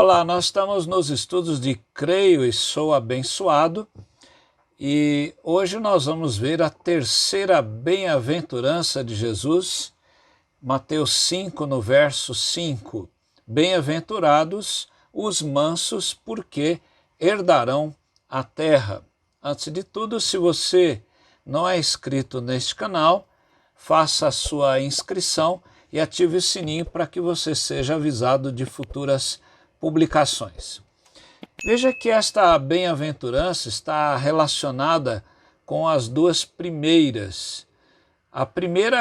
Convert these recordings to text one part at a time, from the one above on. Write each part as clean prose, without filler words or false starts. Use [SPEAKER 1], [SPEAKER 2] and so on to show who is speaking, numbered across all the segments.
[SPEAKER 1] Olá, nós estamos nos estudos de Creio e Sou Abençoado e hoje nós vamos ver a terceira bem-aventurança de Jesus, Mateus 5, no verso 5. Bem-aventurados os mansos, porque herdarão a terra. Antes de tudo, se você não é inscrito neste canal, faça a sua inscrição e ative o sininho para que você seja avisado de futuras publicações. Veja que esta bem-aventurança está relacionada com as duas primeiras. A primeira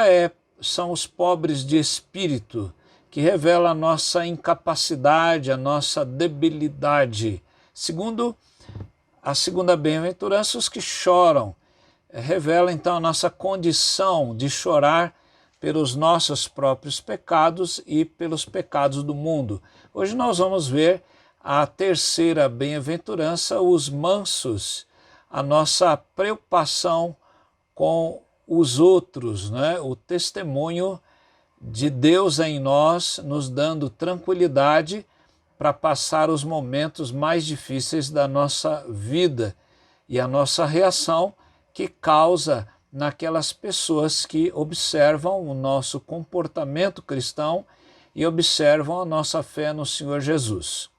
[SPEAKER 1] são os pobres de espírito, que revela a nossa incapacidade, a nossa debilidade. Segundo, a segunda bem-aventurança, os que choram, revela então a nossa condição de chorar pelos nossos próprios pecados e pelos pecados do mundo. Hoje nós vamos ver a terceira bem-aventurança, os mansos, a nossa preocupação com os outros, né? O testemunho de Deus em nós, nos dando tranquilidade para passar os momentos mais difíceis da nossa vida e a nossa reação que causa naquelas pessoas que observam o nosso comportamento cristão e observam a nossa fé no Senhor Jesus.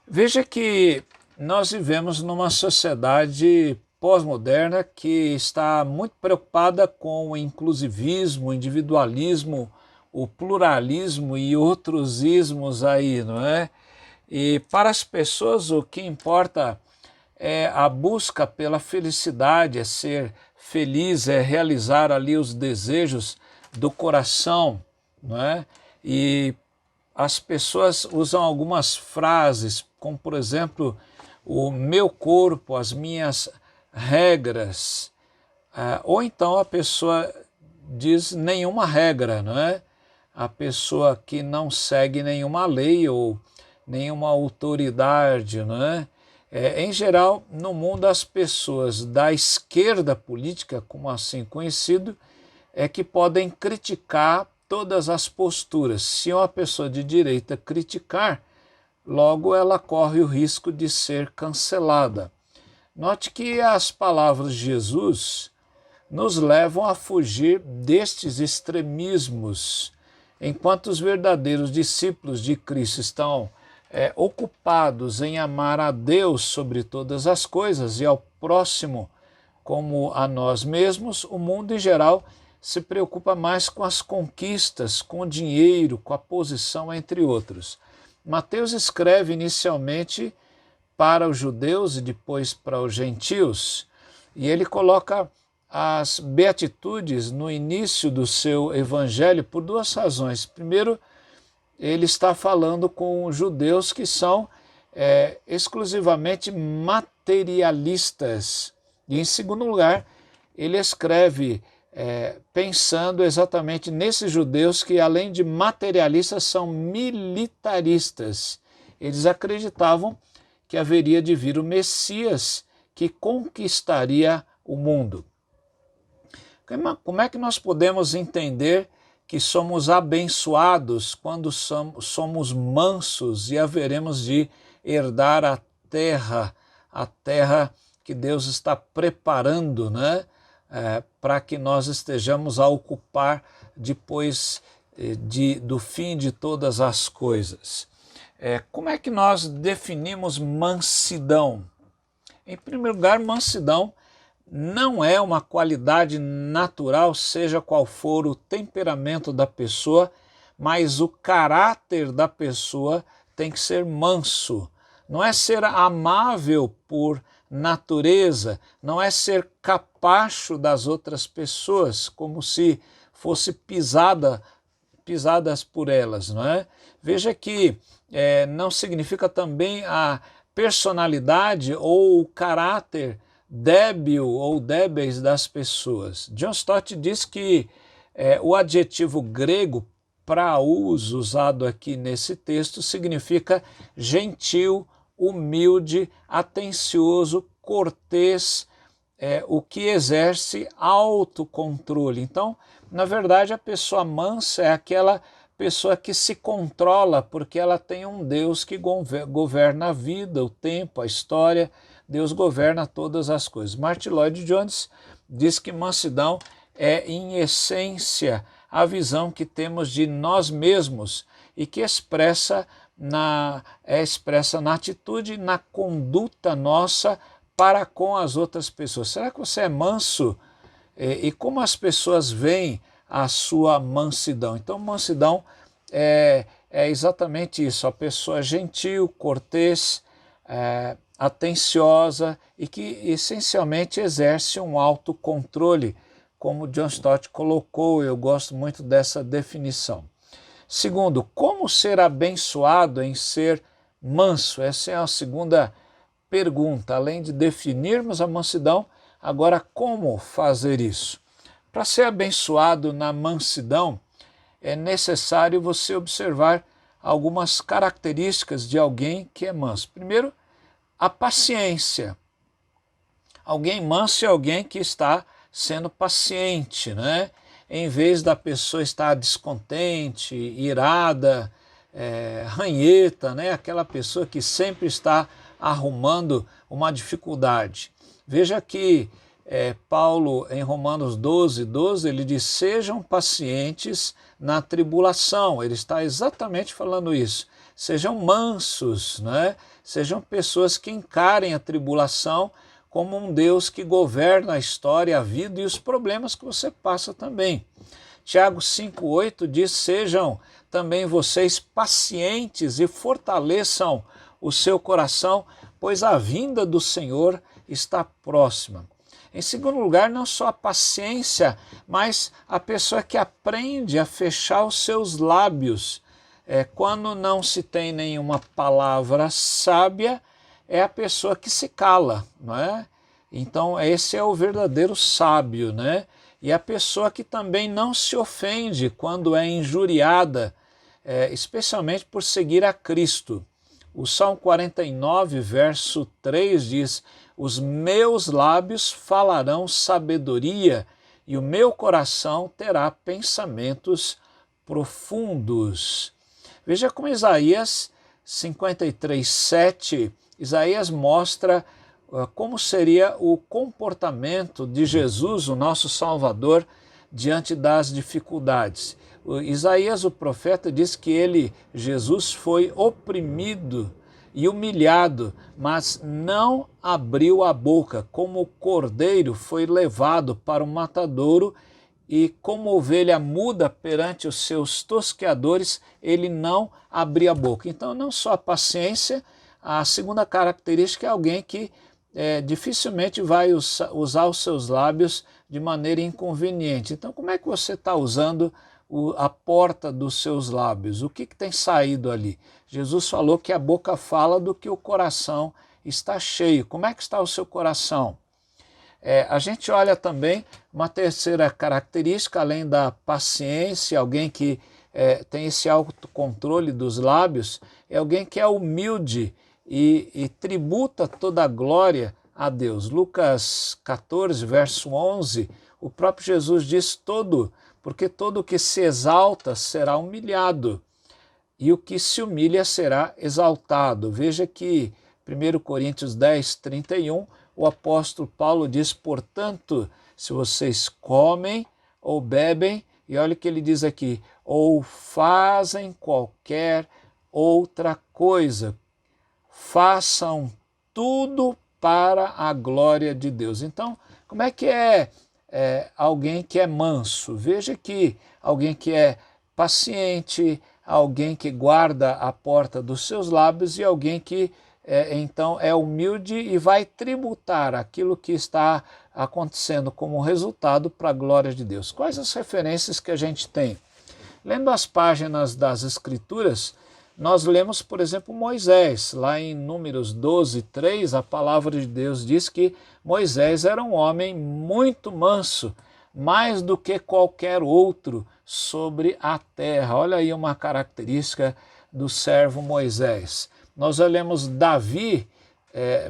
[SPEAKER 1] Veja que nós vivemos numa sociedade pós-moderna que está muito preocupada com o inclusivismo, o individualismo, o pluralismo e outros ismos aí, não é? E para as pessoas o que importa é a busca pela felicidade, é ser feliz, é realizar ali os desejos do coração, não é? E as pessoas usam algumas frases, como por exemplo, o meu corpo, as minhas regras, ou então a pessoa diz nenhuma regra, não é? A pessoa que não segue nenhuma lei ou nenhuma autoridade, não é? Em geral, no mundo, as pessoas da esquerda política, como assim conhecido, é que podem criticar todas as posturas. Se uma pessoa de direita criticar, logo ela corre o risco de ser cancelada. Note que as palavras de Jesus nos levam a fugir destes extremismos. Enquanto os verdadeiros discípulos de Cristo estão ocupados em amar a Deus sobre todas as coisas e ao próximo como a nós mesmos, o mundo em geral se preocupa mais com as conquistas, com o dinheiro, com a posição, entre outros. Mateus escreve inicialmente para os judeus e depois para os gentios, e ele coloca as beatitudes no início do seu evangelho por duas razões. Primeiro, ele está falando com judeus que são exclusivamente materialistas. E, em segundo lugar, ele escreve pensando exatamente nesses judeus que, além de materialistas, são militaristas. Eles acreditavam que haveria de vir o Messias que conquistaria o mundo. Como é que nós podemos entender que somos abençoados quando somos mansos e haveremos de herdar a terra que Deus está preparando, né, para que nós estejamos a ocupar depois do fim de todas as coisas? Como é que nós definimos mansidão? Em primeiro lugar, mansidão não é uma qualidade natural, seja qual for o temperamento da pessoa, mas o caráter da pessoa tem que ser manso. Não é ser amável por natureza, não é ser capacho das outras pessoas, como se fosse pisadas por elas, não é? Veja que não significa também a personalidade ou o caráter débil ou débeis das pessoas. John Stott diz que o adjetivo grego praus, usado aqui nesse texto, significa gentil, humilde, atencioso, cortês, o que exerce autocontrole. Então, na verdade, a pessoa mansa é aquela pessoa que se controla porque ela tem um Deus que governa a vida, o tempo, a história. Deus governa todas as coisas. Martyn Lloyd-Jones diz que mansidão é, em essência, a visão que temos de nós mesmos e que é expressa na atitude, na conduta nossa para com as outras pessoas. Será que você é manso? E como as pessoas veem a sua mansidão? Então, mansidão é exatamente isso, a pessoa gentil, cortês, atenciosa e que essencialmente exerce um autocontrole, como John Stott colocou. Eu gosto muito dessa definição. Segundo, como ser abençoado em ser manso? Essa é a segunda pergunta. Além de definirmos a mansidão, agora como fazer isso? Para ser abençoado na mansidão, é necessário você observar algumas características de alguém que é manso. Primeiro, a paciência. Alguém manso é alguém que está sendo paciente, né? Em vez da pessoa estar descontente, irada, ranheta, né? Aquela pessoa que sempre está arrumando uma dificuldade. Veja que Paulo, em Romanos 12, ele diz: sejam pacientes na tribulação. Ele está exatamente falando isso. Sejam mansos, né? Sejam pessoas que encarem a tribulação como um Deus que governa a história, a vida e os problemas que você passa também. Tiago 5,8 diz: sejam também vocês pacientes e fortaleçam o seu coração, pois a vinda do Senhor está próxima. Em segundo lugar, não só a paciência, mas a pessoa que aprende a fechar os seus lábios. Quando não se tem nenhuma palavra sábia, é a pessoa que se cala, não é? Então esse é o verdadeiro sábio, né? E a pessoa que também não se ofende quando é injuriada, especialmente por seguir a Cristo. O Salmo 49, verso 3 diz: os meus lábios falarão sabedoria e o meu coração terá pensamentos profundos. Veja como Isaías 53:7, Isaías mostra como seria o comportamento de Jesus, o nosso Salvador, diante das dificuldades. Isaías, o profeta, diz que Jesus foi oprimido e humilhado, mas não abriu a boca. Como o cordeiro foi levado para o matadouro e como ovelha muda perante os seus tosqueadores, ele não abria a boca. Então, não só a paciência, a segunda característica é alguém que dificilmente vai usar os seus lábios de maneira inconveniente. Então, como é que você está usando a porta dos seus lábios? O que tem saído ali? Jesus falou que a boca fala do que o coração está cheio. Como é que está o seu coração? A gente olha também uma terceira característica, além da paciência, alguém que tem esse autocontrole dos lábios, é alguém que é humilde e tributa toda a glória a Deus. Lucas 14, verso 11, o próprio Jesus diz: porque todo que se exalta será humilhado, e o que se humilha será exaltado. Veja que 1 Coríntios 10, 31, o apóstolo Paulo diz: portanto, se vocês comem ou bebem, e olha o que ele diz aqui, ou fazem qualquer outra coisa, façam tudo para a glória de Deus. Então, como é que é alguém que é manso? Veja que alguém que é paciente, alguém que guarda a porta dos seus lábios e alguém que então é humilde e vai tributar aquilo que está acontecendo como resultado para a glória de Deus. Quais as referências que a gente tem? Lendo as páginas das Escrituras, nós lemos, por exemplo, Moisés. Lá em Números 12, 3, a palavra de Deus diz que Moisés era um homem muito manso, mais do que qualquer outro sobre a terra. Olha aí uma característica do servo Moisés. Nós olhamos Davi,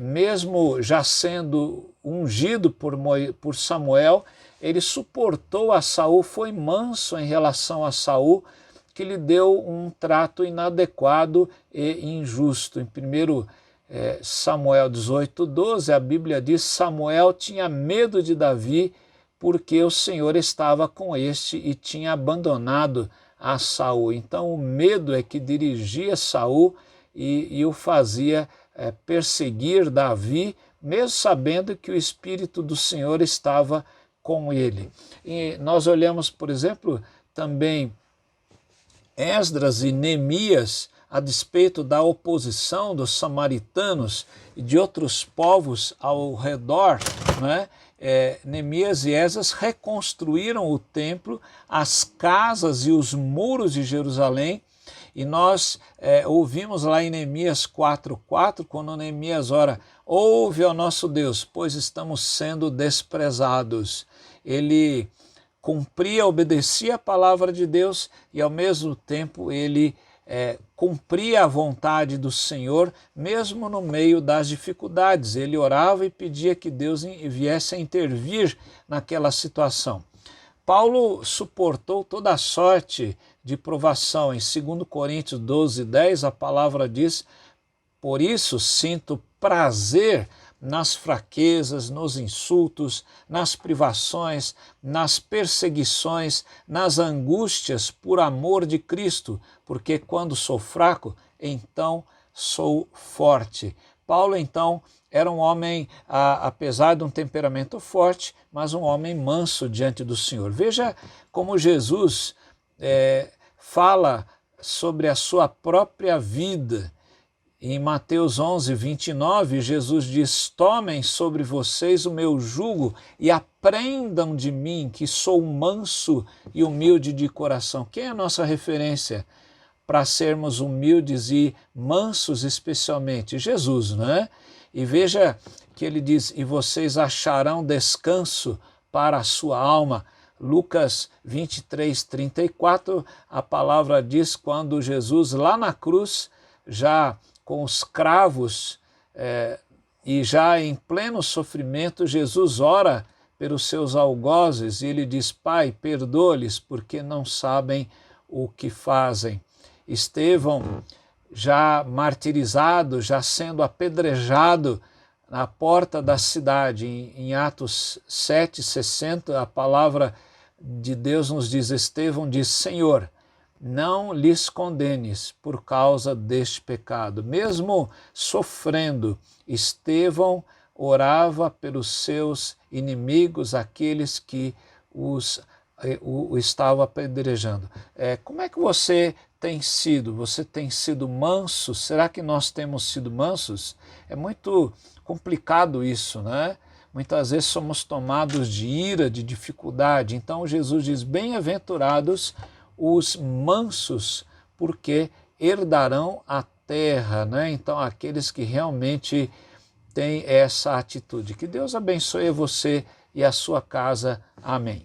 [SPEAKER 1] mesmo já sendo ungido por Samuel, ele suportou a Saul, foi manso em relação a Saul, que lhe deu um trato inadequado e injusto. Em 1 Samuel 18:12, a Bíblia diz: Samuel tinha medo de Davi porque o Senhor estava com este e tinha abandonado a Saul. Então o medo é que dirigia Saul e o fazia perseguir Davi, mesmo sabendo que o Espírito do Senhor estava com ele. E nós olhamos, por exemplo, também Esdras e Neemias, a despeito da oposição dos samaritanos e de outros povos ao redor, né? Neemias e Esdras reconstruíram o templo, as casas e os muros de Jerusalém, e nós ouvimos lá em Neemias 4:4, quando Neemias ora: ouve ao nosso Deus, pois estamos sendo desprezados. Ele cumpria, obedecia a palavra de Deus e ao mesmo tempo ele cumpria a vontade do Senhor, mesmo no meio das dificuldades. Ele orava e pedia que Deus viesse a intervir naquela situação. Paulo suportou toda a sorte de provação. Em 2 Coríntios 12:10, a palavra diz: por isso sinto prazer nas fraquezas, nos insultos, nas privações, nas perseguições, nas angústias por amor de Cristo, porque quando sou fraco, então sou forte. Paulo, então, era um homem, apesar de um temperamento forte, mas um homem manso diante do Senhor. Veja como Jesus fala sobre a sua própria vida. Em Mateus 11:29, Jesus diz: tomem sobre vocês o meu jugo e aprendam de mim, que sou manso e humilde de coração. Quem é a nossa referência para sermos humildes e mansos especialmente? Jesus, né? E veja que ele diz: e vocês acharão descanso para a sua alma. Lucas 23:34, a palavra diz, quando Jesus lá na cruz, já com os cravos e já em pleno sofrimento, Jesus ora pelos seus algozes e ele diz: Pai, perdoa-lhes porque não sabem o que fazem. Estevão, já martirizado, já sendo apedrejado na porta da cidade, em Atos 7:60, a palavra de Deus nos diz: Estevão diz: Senhor, não lhes condenes por causa deste pecado. Mesmo sofrendo, Estevão orava pelos seus inimigos, aqueles que o estavam apedrejando. Como é que você tem sido? Você tem sido manso? Será que nós temos sido mansos? É muito complicado isso, né? Muitas vezes somos tomados de ira, de dificuldade. Então Jesus diz: bem-aventurados os mansos, porque herdarão a terra, né? Então, aqueles que realmente têm essa atitude. Que Deus abençoe você e a sua casa. Amém.